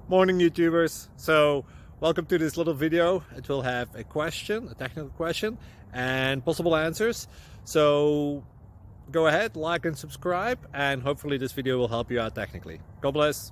Morning, YouTubers. So welcome to this little video. It will have a question, a technical question, and possible answers. So go ahead, like and subscribe, and hopefully this video will help you out technically. God bless.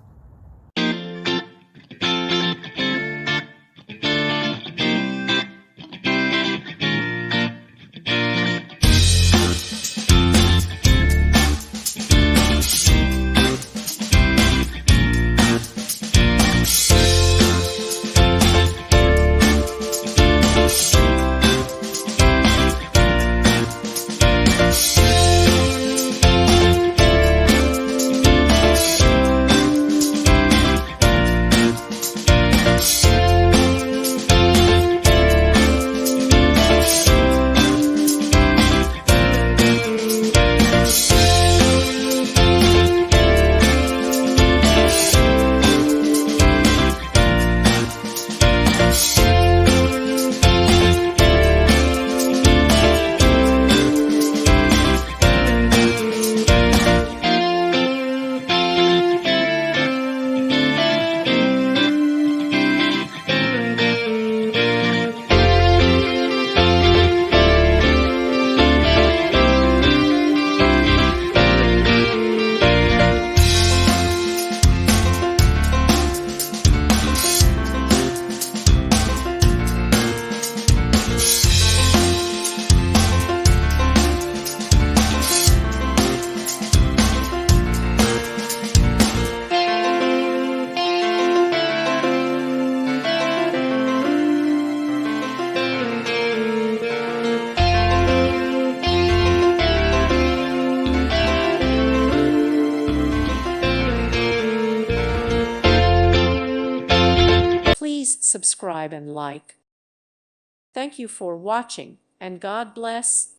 Please subscribe and like. Thank you for watching, and God bless.